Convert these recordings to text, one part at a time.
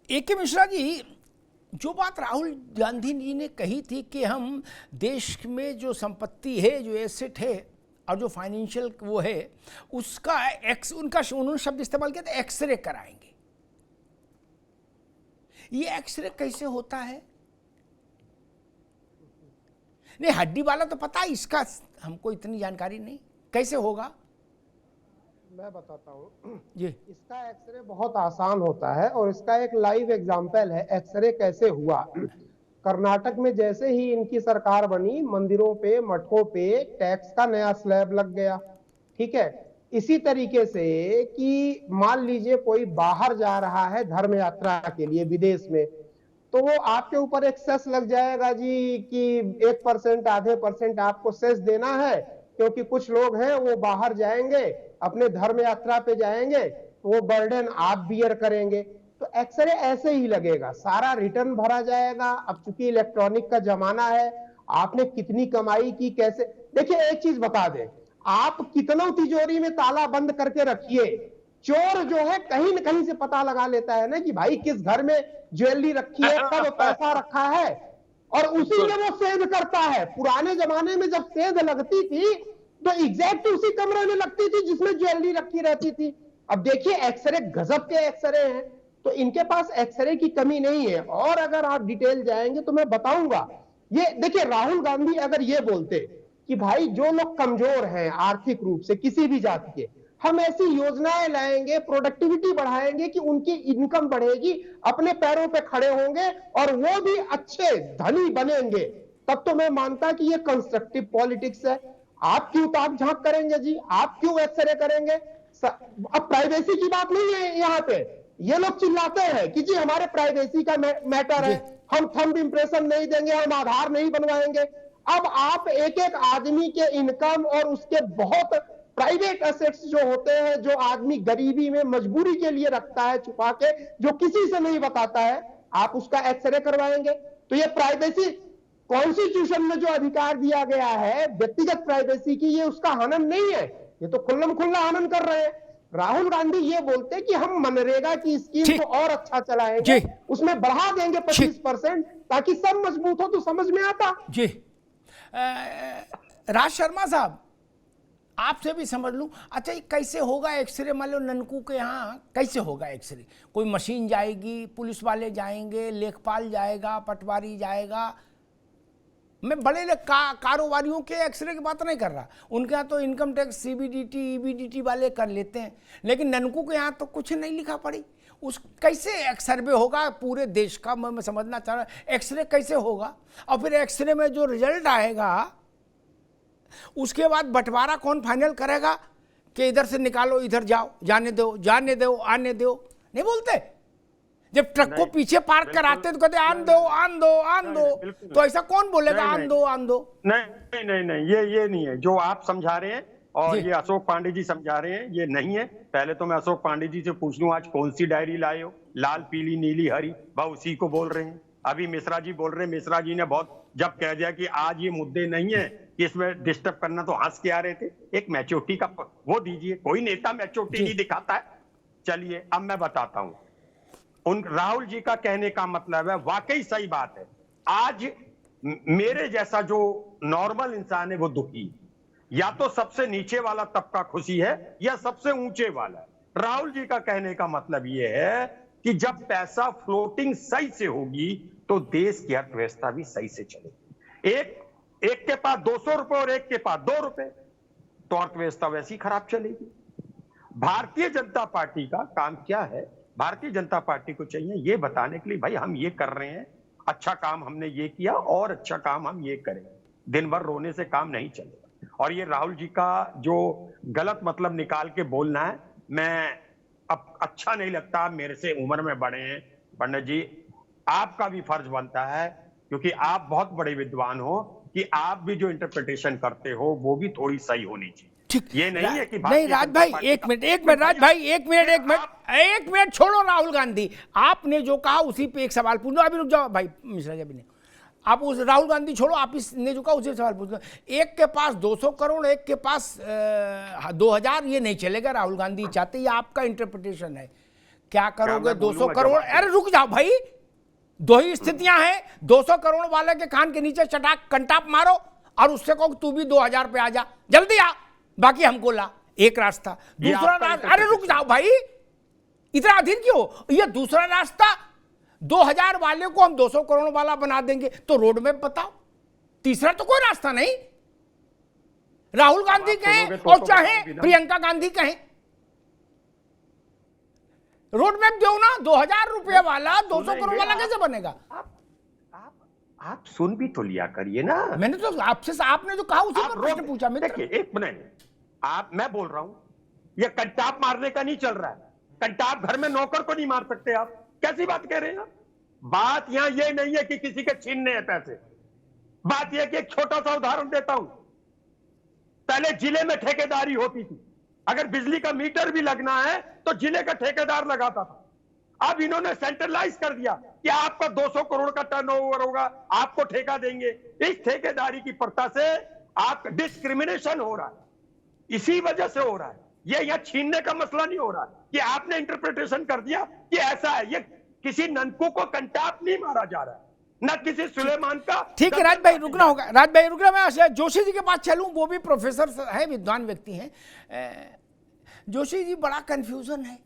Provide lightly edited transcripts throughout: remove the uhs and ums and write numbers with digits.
ए के मिश्रा जी, जो बात राहुल गांधी जी ने कही थी कि हम देश में जो संपत्ति है, जो एसेट है और जो फाइनेंशियल वो है उसका उन्होंने शब्द इस्तेमाल किया था, एक्सरे कराएंगे। ये एक्सरे कैसे होता है? नहीं, हड्डी वाला तो पता है, इसका हमको इतनी जानकारी नहीं, कैसे होगा? मैं बताता हूँ जी। इसका एक्सरे बहुत आसान होता है और इसका एक लाइव एग्जाम्पल है एक्सरे कैसे हुआ। कर्नाटक में जैसे ही इनकी सरकार बनी, मंदिरों पे, मठों पे टैक्स का नया स्लैब लग गया। ठीक है, इसी तरीके से कि मान लीजिए कोई बाहर जा रहा है धर्म यात्रा के लिए विदेश में, तो वो आपके ऊपर एक सेस लग जाएगा जी कि 1%, आधे % आपको सेस देना है, क्योंकि कुछ लोग हैं वो बाहर जाएंगे, अपने धर्म यात्रा पे जाएंगे, तो वो बर्डन आप बियर करेंगे। तो एक्सरे ऐसे ही लगेगा, सारा रिटर्न भरा जाएगा। अब चूंकि इलेक्ट्रॉनिक का जमाना है, आपने कितनी कमाई की, कैसे, देखिए एक चीज बता दें, आप कितना तिजोरी में ताला बंद करके रखिए, चोर जो है कहीं न कहीं से पता लगा लेता है ना कि भाई किस घर में ज्वेलरी रखी है, कब पैसा रखा है, और उसी में वो सेध करता है। पुराने जमाने में जब सेध लगती थी तो एग्जैक्ट उसी कमरे में लगती थी जिसमें ज्वेलरी रखी रहती थी। अब देखिए एक्सरे गजब के एक्सरे हैं, तो इनके पास एक्सरे की कमी नहीं है। और अगर आप डिटेल जाएंगे तो मैं बताऊंगा। ये देखिए, राहुल गांधी अगर ये बोलते कि भाई जो लोग कमजोर हैं आर्थिक रूप से किसी भी जाति के, हम ऐसी योजनाएं लाएंगे, प्रोडक्टिविटी बढ़ाएंगे कि उनकी इनकम बढ़ेगी, अपने पैरों पे खड़े होंगे और वो भी अच्छे धनी बनेंगे, तब तो मैं मानता कि ये कंस्ट्रक्टिव पॉलिटिक्स है। आप क्यों ताक झांक करेंगे जी? आप क्यों एक्सरे करेंगे? अब प्राइवेसी की बात नहीं है यहाँ पे। ये लोग चिल्लाते हैं कि जी हमारे प्राइवेसी का मैटर है, हम थंब इंप्रेशन नहीं देंगे, हम आधार नहीं बनवाएंगे। अब आप एक एक आदमी के इनकम और उसके बहुत प्राइवेट एसेट्स जो होते हैं, जो आदमी गरीबी में मजबूरी के लिए रखता है छुपा के, जो किसी से नहीं बताता है, आप उसका एक्सरे करवाएंगे। तो ये प्राइवेसी, कॉन्स्टिट्यूशन में जो अधिकार दिया गया है व्यक्तिगत प्राइवेसी की, ये उसका हनन नहीं है, ये तो खुल्लम खुल्ला हनन कर रहे हैं। राहुल गांधी ये बोलते कि हम मनरेगा की स्कीम को और अच्छा चलाएंगे, उसमें बढ़ा देंगे 25%, ताकि सब मजबूत हो, तो समझ में आता। जी। राज शर्मा साहब, आपसे भी समझ लूं, अच्छा ये कैसे होगा एक्सरे? मान लो ननकू के यहाँ कैसे होगा एक्सरे? कोई मशीन जाएगी, पुलिस वाले जाएंगे, लेखपाल जाएगा, पटवारी जाएगा? मैं बड़े कारोबारियों के एक्सरे की बात नहीं कर रहा, उनके यहाँ तो इनकम टैक्स, सीबीडीटी, ईबीडीटी वाले कर लेते हैं, लेकिन ननकू के यहाँ तो कुछ नहीं लिखा पड़ी। उस कैसे सर्वे होगा पूरे देश का? मैं समझना चाह रहा, एक्सरे कैसे होगा? और फिर एक्सरे में जो रिजल्ट आएगा उसके बाद बंटवारा कौन फाइनल करेगा कि इधर से निकालो, इधर जाओ, जाने दो, जाने दो, आने दो? नहीं बोलते? जब ट्रक को पीछे पार्क कराते तो कहते आन दो, आन दो, आन दो। तो ऐसा कौन बोलेगा आन दो, आन दो? नहीं नहीं नहीं, ये नहीं है जो आप समझा रहे हैं और ये अशोक पांडे जी समझा रहे हैं, ये नहीं है। पहले तो मैं अशोक पांडे जी से पूछ लूं, आज कौन सी डायरी लाए हो? लाल, पीली, नीली, हरी, वह उसी को बोल रहे हैं। अभी मिश्रा जी बोल रहे हैं, मिश्रा जी ने बहुत जब कह दिया कि आज ये मुद्दे नहीं है कि इसमें डिस्टर्ब करना, तो हंस के आ रहे थे। एक मैच्योरिटी का वो दीजिए, कोई नेता मैच्योरिटी नहीं दिखाता है। चलिए अब मैं बताता हूं, उन राहुल जी का कहने का मतलब है वाकई सही बात है। आज मेरे जैसा जो नॉर्मल इंसान है वो दुखी है, या तो सबसे नीचे वाला तबका खुशी है या सबसे ऊंचे वाला। राहुल जी का कहने का मतलब यह है कि जब पैसा फ्लोटिंग सही से होगी तो देश की अर्थव्यवस्था भी सही से चलेगी। एक के पास 200 रुपए और एक के पास 2 रुपए, तो अर्थव्यवस्था वैसी खराब चलेगी। भारतीय जनता पार्टी का काम क्या है? भारतीय जनता पार्टी को चाहिए ये बताने के लिए, भाई हम ये कर रहे हैं, अच्छा काम हमने ये किया और अच्छा काम हम ये करेंगे। दिन भर रोने से काम नहीं चलेगा। और ये राहुल जी का जो गलत मतलब निकाल के बोलना है, मैं अब अच्छा नहीं लगता। आप मेरे से उम्र में बड़े हैं पंडित जी, आपका भी फर्ज बनता है, क्योंकि आप बहुत बड़े विद्वान हो, कि आप भी जो इंटरप्रिटेशन करते हो वो भी थोड़ी सही होनी चाहिए। ये नहीं है कि नहीं राज भाई, एक मिनट राज भाई, एक मिनट छोड़ो राहुल गांधी। आपने जो कहा उसी पे एक सवाल पूछ लो। अभी रुक जाओ भाई मिश्रा जी, नहीं आप उस राहुल गांधी छोड़ो, आप इसने जो कहा उसी सवाल पूछ लो। एक के पास 200 करोड़, एक के पास 2000, ये नहीं चलेगा। राहुल गांधी चाहते, ये आपका इंटरप्रिटेशन है। क्या करोगे? मैं 200 बोलूंगा करोड़? जवाब अरे रुक जाओ भाई, दो ही स्थितियां हैं। 200 करोड़ वाले के कान के नीचे चटाक कंटाप मारो और उससे कहो तू भी 2000 पे आ जा, जल्दी आ, बाकी हमको ला। एक रास्ता। ये दूसरा आपका रास्ता, अरे रुक जाओ भाई, इतना अधीर क्यों? ये दूसरा रास्ता, 2000 वाले को हम 200 करोड़ वाला बना देंगे, तो रोड मैप बताओ। तीसरा तो कोई रास्ता नहीं। राहुल गांधी कहें और चाहे प्रियंका गांधी कहें, रोड मैप दो ना। 2000 रुपये वाला 200 करोड़ वाला कैसे बनेगा? आप सुन भी तो लिया करिए ना। मैंने तो आपने जो कहा उसी पर प्रश्न पूछा मित्र। देखिए एक मिनट, मैं बोल रहा हूं, ये कंटाप मारने का नहीं चल रहा है। कंटाप घर में नौकर को नहीं मार सकते आप, कैसी बात कह रहे हैं आप? बात यहां ये नहीं है कि किसी के छीनने हैं पैसे। बात यह कि एक छोटा सा उदाहरण देता हूं। पहले जिले में ठेकेदारी होती थी, अगर बिजली का मीटर भी लगना है तो जिले का ठेकेदार लगाता था। अब इन्होंने सेंट्रलाइज कर दिया कि आपका 200 करोड़ का टर्नओवर होगा, आपको ठेका देंगे। इस ठेकेदारी की प्रथा से आप डिस्क्रिमिनेशन हो रहा है, इसी वजह से हो रहा है। ये यहां छीनने का मसला नहीं हो रहा है कि आपने इंटरप्रिटेशन कर दिया कि ऐसा है। ये किसी ननकू को कंटाप नहीं मारा जा रहा है, न किसी सुलेमान का। ठीक है राज भाई, रुकना होगा। राज भाई रुकना, मैं जोशी जी के पास चलूं, वो भी प्रोफेसर है, विद्वान व्यक्ति हैं। जोशी जी, बड़ा कंफ्यूजन है।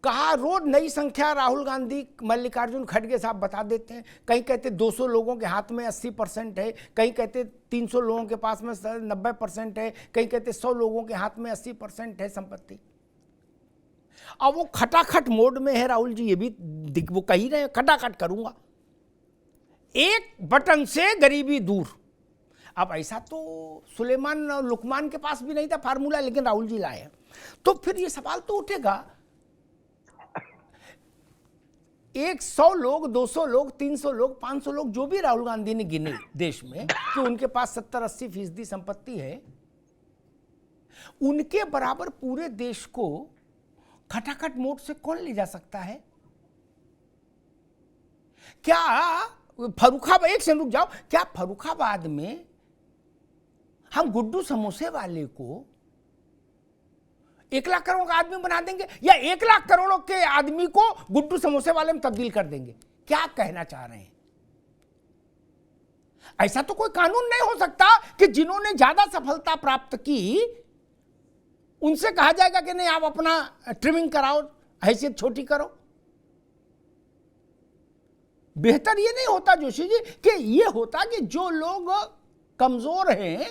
कहा रोज नई संख्या राहुल गांधी मल्लिकार्जुन खड़गे साहब बता देते हैं। कहीं कहते 200 लोगों के हाथ में 80% है, कहीं कहते 300 लोगों के पास में 90% है, कहीं कहते 100 लोगों के हाथ में 80% है संपत्ति। अब वो खटाखट मोड में है राहुल जी, ये भी वो कही रहे, खटाखट करूंगा, एक बटन से गरीबी दूर। अब ऐसा तो सुलेमान और लुकमान के पास भी नहीं था फार्मूला, लेकिन राहुल जी लाए हैं। तो फिर ये सवाल तो उठेगा, 100 लोग, 200 लोग, 300 लोग, 500 लोग, जो भी राहुल गांधी ने गिने देश में कि उनके पास 70-80% संपत्ति है, उनके बराबर पूरे देश को खटाखट मोड से कौन ले जा सकता है? क्या फर्रुखाबाद, एक से रुक जाओ, क्या फर्रुखाबाद में हम गुड्डू समोसे वाले को 1 लाख करोड़ का आदमी बना देंगे, या 1 लाख करोड़ के आदमी को गुड्डू समोसे वाले में तब्दील कर देंगे? क्या कहना चाह रहे हैं? ऐसा तो कोई कानून नहीं हो सकता कि जिन्होंने ज्यादा सफलता प्राप्त की उनसे कहा जाएगा कि नहीं आप अपना ट्रिमिंग कराओ, हैसियत छोटी करो। बेहतर ये नहीं होता जोशी जी कि ये होता कि जो लोग कमजोर हैं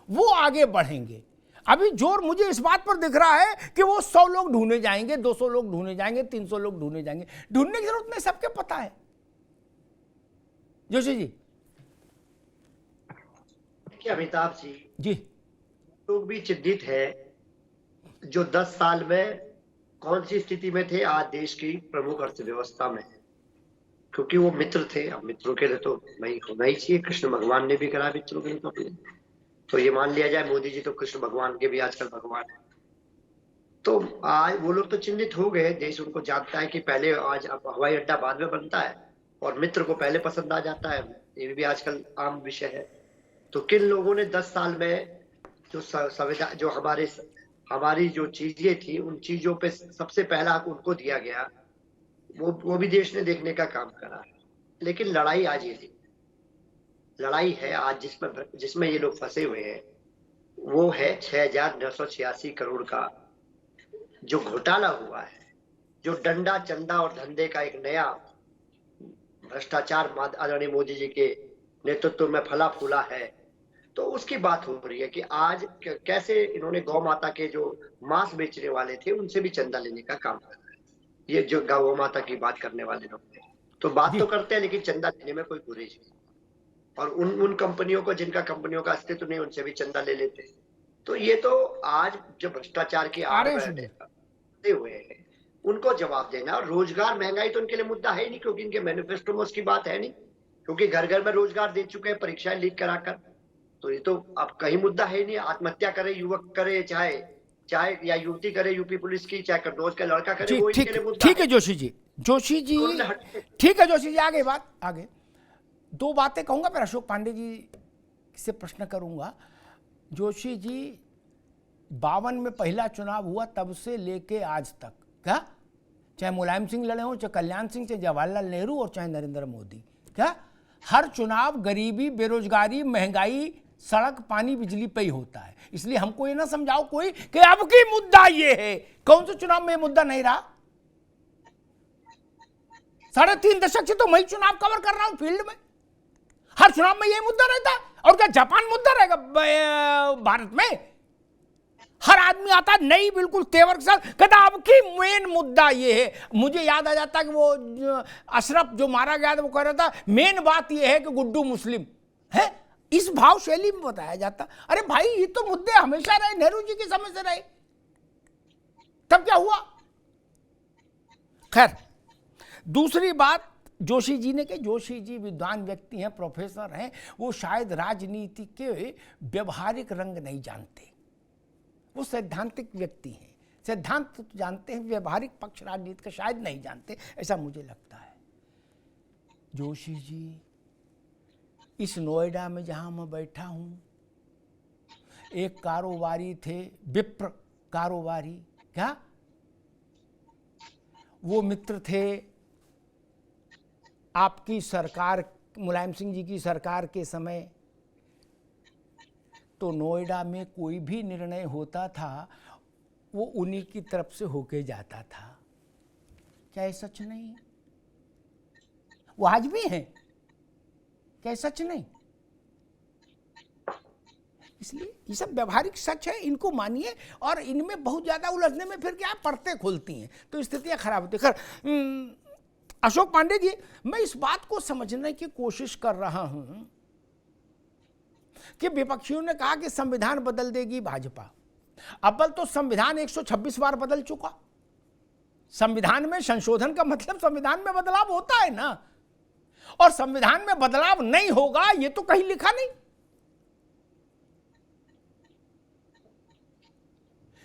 वो आगे बढ़ेंगे। अभी जोर मुझे इस बात पर दिख रहा है कि वो 100 लोग ढूंढे जाएंगे, 200 लोग ढूंढे जाएंगे, 300 लोग ढूंढे जाएंगे। ढूंढने की जरूरत नहीं, सबके पता है। जोशी जी। अमिताभ जी, लोग भी चिंतित है जो 10 साल में कौन सी स्थिति में थे आज देश की प्रमुख अर्थव्यवस्था में, क्योंकि वो मित्र थे। अब मित्रों के लिए तो नहीं होना ही चाहिए, कृष्ण भगवान ने भी करा मित्रों के लिए, तो ये मान लिया जाए मोदी जी तो कृष्ण भगवान के भी आजकल भगवान है। तो आज वो लोग तो चिंतित हो गए, देश उनको जानता है कि पहले आज अब हवाई अड्डा बाद में बनता है और मित्र को पहले पसंद आ जाता है, ये भी आजकल आम विषय है। तो किन लोगों ने 10 साल में जो संविधान, जो हमारी जो चीजें थी, उन चीजों पे सबसे पहला हक उनको दिया गया, वो भी देश ने देखने का काम करा। लेकिन लड़ाई आज ये थी, लड़ाई है आज जिसमें ये लोग फंसे हुए हैं, वो है 6,986 करोड़ का जो घोटाला हुआ है, जो डंडा चंदा और धंधे का एक नया भ्रष्टाचार आदरणीय मोदी जी के नेतृत्व में फला फूला है। तो उसकी बात हो रही है कि आज कैसे इन्होंने गौ माता के जो मांस बेचने वाले थे उनसे भी चंदा लेने का काम कर रहा है। ये जो गौ माता की बात करने वाले लोग थे, तो बात तो करते हैं लेकिन चंदा लेने में कोई गुरेज नहीं, और उन कंपनियों को जिनका कंपनियों का अस्तित्व नहीं उनसे भी चंदा ले लेते हैं। तो ये तो आज जो भ्रष्टाचार की आड़ में हुए हैं उनको जवाब देना। और रोजगार, महंगाई तो उनके लिए मुद्दा है ही नहीं, क्योंकि इनके मैनिफेस्टो में उसकी बात है नहीं, क्योंकि घर घर में रोजगार दे चुके हैं परीक्षाएं लीक कराकर। तो ये तो अब कहीं मुद्दा है नहीं। आत्महत्या करे युवक करे, चाहे या युवती करे यूपी पुलिस की, चाहे कन्नौज का लड़का करे, वो इनके लिए मुद्दा। ठीक है जोशी जी, ठीक है जोशी जी, आगे बात, आगे 2 बातें कहूंगा, फिर अशोक पांडे जी से प्रश्न करूंगा। जोशी जी, 52 में पहला चुनाव हुआ, तब से लेके आज तक क्या चाहे मुलायम सिंह लड़े हों, चाहे कल्याण सिंह, चाहे जवाहरलाल नेहरू और चाहे नरेंद्र मोदी। क्या हर चुनाव गरीबी, बेरोजगारी, महंगाई, सड़क, पानी, बिजली पे ही होता है। इसलिए हमको ये ना समझाओ कोई कि अब की मुद्दा ये है। कौन से चुनाव में ये मुद्दा नहीं रहा? 3.5 दशक से तो मैं चुनाव कवर कर रहा हूं फील्ड में, हर चुनाव में ये मुद्दा रहता है। और क्या जापान मुद्दा रहेगा भारत में? हर आदमी आता है नई बिल्कुल तेवर के साथ, कहता अब की मेन मुद्दा ये है। मुझे याद आ जाता कि वो अशरफ जो मारा गया था वो कह रहा था मेन बात ये है कि गुड्डू मुस्लिम है, इस भाव शैली में बताया जाता। अरे भाई ये तो मुद्दे हमेशा रहे, नेहरू जी के समय से रहे, तब क्या हुआ? खैर, दूसरी बात जोशी जी ने कही। जोशी जी विद्वान व्यक्ति हैं, प्रोफेसर हैं, वो शायद राजनीति के व्यवहारिक रंग नहीं जानते, वो सैद्धांतिक व्यक्ति हैं। सिद्धांत तो जानते हैं, व्यवहारिक पक्ष राजनीति का शायद नहीं जानते, ऐसा मुझे लगता है। जोशी जी इस नोएडा में जहां मैं बैठा हूं, एक कारोबारी थे, विप्र कारोबारी, क्या वो मित्र थे आपकी सरकार, मुलायम सिंह जी की सरकार के समय। तो नोएडा में कोई भी निर्णय होता था वो उन्हीं की तरफ से होके जाता था। क्या ये सच नहीं है? वो आज भी है, क्या ये सच नहीं? इसलिए ये सब व्यवहारिक सच है, इनको मानिए। और इनमें बहुत ज्यादा उलझने में फिर क्या परतें खुलती हैं तो स्थितियां खराब होती। खैर, अशोक पांडे जी, मैं इस बात को समझने की कोशिश कर रहा हूं कि विपक्षियों ने कहा कि संविधान बदल देगी भाजपा। अव्वल तो संविधान 126 बार बदल चुका। संविधान में संशोधन का मतलब संविधान में बदलाव होता है ना, और संविधान में बदलाव नहीं होगा ये तो कहीं लिखा नहीं।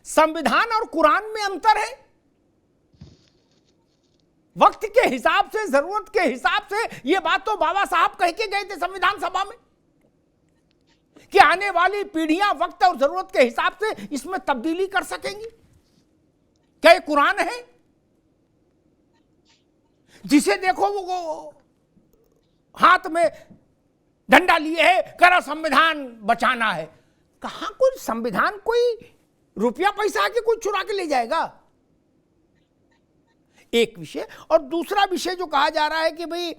संविधान और कुरान में अंतर है। वक्त के हिसाब से, जरूरत के हिसाब से, ये बात तो बाबा साहब कह के गए थे संविधान सभा में कि आने वाली पीढ़ियां वक्त और जरूरत के हिसाब से इसमें तब्दीली कर सकेंगी। क्या ये कुरान है? जिसे देखो वो हाथ में डंडा लिए है, करा संविधान बचाना है। कहां कोई संविधान कोई रुपया पैसा के कोई चुरा के ले जाएगा? एक विषय। और दूसरा विषय जो कहा जा रहा है कि भाई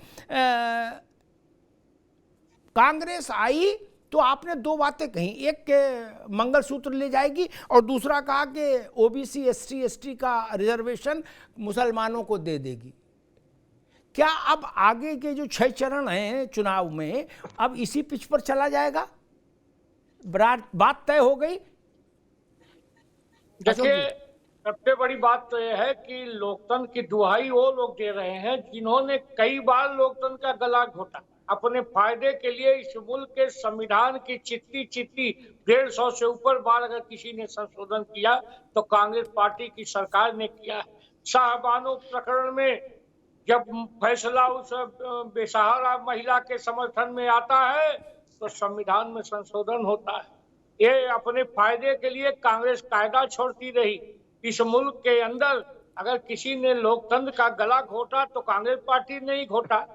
कांग्रेस आई तो आपने दो बातें कही, एक के मंगलसूत्र ले जाएगी और दूसरा कहा कि ओबीसी एसटी का रिजर्वेशन मुसलमानों को दे देगी। क्या अब आगे के जो 6 चरण हैं चुनाव में, अब इसी पिच पर चला जाएगा? बात तय हो गई? देखिए, सबसे बड़ी बात तो यह है कि लोकतंत्र की दुहाई वो लोग दे रहे हैं जिन्होंने कई बार लोकतंत्र का गला घोटा अपने फायदे के लिए। इस मुल्क के संविधान की चिट्ठी 150 से ऊपर बार अगर किसी ने संशोधन किया तो कांग्रेस पार्टी की सरकार ने किया है। शाहबानो प्रकरण में जब फैसला उस बेसहारा महिला के समर्थन में आता है तो संविधान में संशोधन होता है। ये अपने फायदे के लिए कांग्रेस कायदा छोड़ती रही। इस मुल्क के अंदर अगर किसी ने लोकतंत्र का गला घोटा तो कांग्रेस पार्टी ने ही घोटा।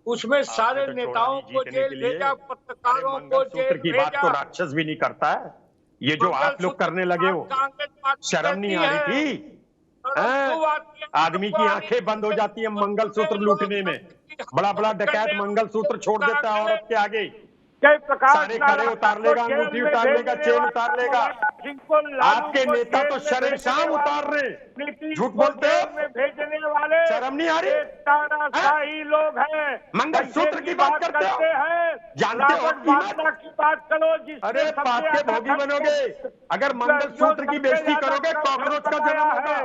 उसमें सारे नेताओं को जेल भेजा, पत्रकारों को जेल की बात तो राक्षस भी नहीं करता है। ये जो आप लोग करने लगे हो, शर्म नहीं आ रही थी? आदमी की आंखें बंद हो जाती है मंगलसूत्र लूटने में। बड़ा बड़ा डकैत मंगलसूत्र छोड़ देता है औरत के आगे। सारे कड़े उतार लेगा, अंगूठी उतार लेगा, चेन उतार लेगा। आपके नेता तो शर्म उतार रहे, झूठ बोलते हो, भेजने वाले शर्म नहीं आ रही? तानाशाही लोग हैं। मंगलसूत्र की बात करते हो, जानते हो की बात करो। अरे बात के भोगी बनोगे अगर मंगलसूत्र की बेइज्जती करोगे। कॉकरोच का जन्म होगा,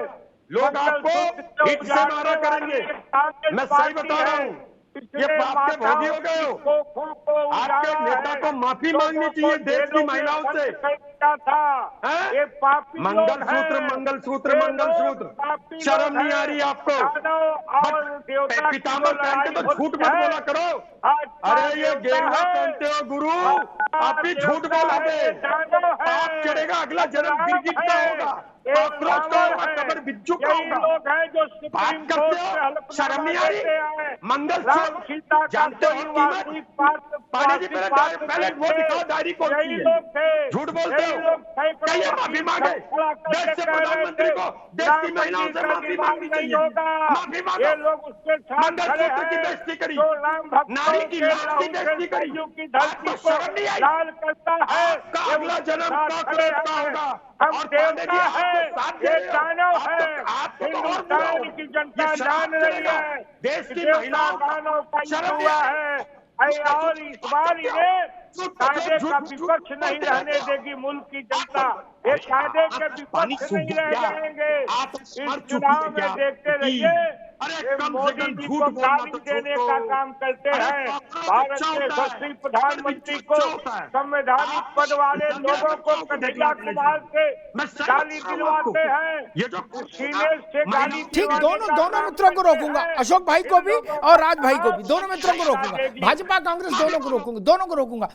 लोग आपको हिट से मारा करेंगे। मैं सही बता रहा हूँ, ये पाप के भोगी हो गए हो। आपके नेता को माफी मांगनी चाहिए देश की महिलाओं से। मंगलसूत्र मंगलसूत्र मंगलसूत्र, शर्म नहीं आ रही आपको? पीताम्बर पहन के तो झूठ मत बोला करो। अरे ये गेरुआ पहनते हो गुरु, आप भी झूठ बोलोगे, पाप चढ़ेगा, अगला जन्म गिरगिट का होगा, कॉकरोच का होगा, कब्र बिच्छू का होगा। लोग हैं जो बात सुप्रीम करते कोर्ट से हो, हलफनामा शर्म नहीं आ रही? देते आए। मंगलसूत्र जानते हो कीमत? पांडे जी पहले वो दिखाओ डायरी कौन सी यही है? लोग थे, झूठ बोलते यही हो। लोग कहिए माफी मांगे, देश से प्रधानमंत्री को देश की महिलाओं से माफी मांगनी चाहिए। माफी मांगो। ये लोग उसके साथ खड़े मंगलसूत्र की हैं बेइज्जती करी, जो राम भक्तों नारी की के लाश की बेइज्जती करी, लहू की धरती आपको को शर्म नहीं आई? लाल करता है। आपका ये अगला उसके जन्म साथ खड़े कॉकरोच का हैं। होगा। हम और पांडे जी देवता आपको है, साथ दे ये रहे हो। दानव आप है। तो- आपको तो और बुरा हिंदुस्तान होगा। की जनता ये शराब जान रही चलेगा। है देश कि की देवता महिलाओं का दानव का शर्म युद्ध नहीं हुआ आई? है। और इस बार इन्हें कायदे का विपक्ष नहीं रहने देगी मुल्क की जनता। ये कायदे के विपक्ष नहीं रह जाएंगे। इस चुनाव में देखते रहिए, ये मोदी जी को गाली देने का काम करते हैं। भारत के यशस्वी प्रधानमंत्री को संवैधानिक पद वाले लोगों को कन्हैया कुमार से गाली दिलवाते हैं, ये जो सीने से गाली ठीक, दिलवाने दोनों का दोनों काम मित्रों को करते रोकूंगा, हैं। अशोक भाई को भी इन लोगों और का राज भाई को भी, साथ दोनों मित्रों को रोकूंगा, देगी। भाजपा कांग्रेस दोनों को रोकूंगा, दोनों को रोकूंगा।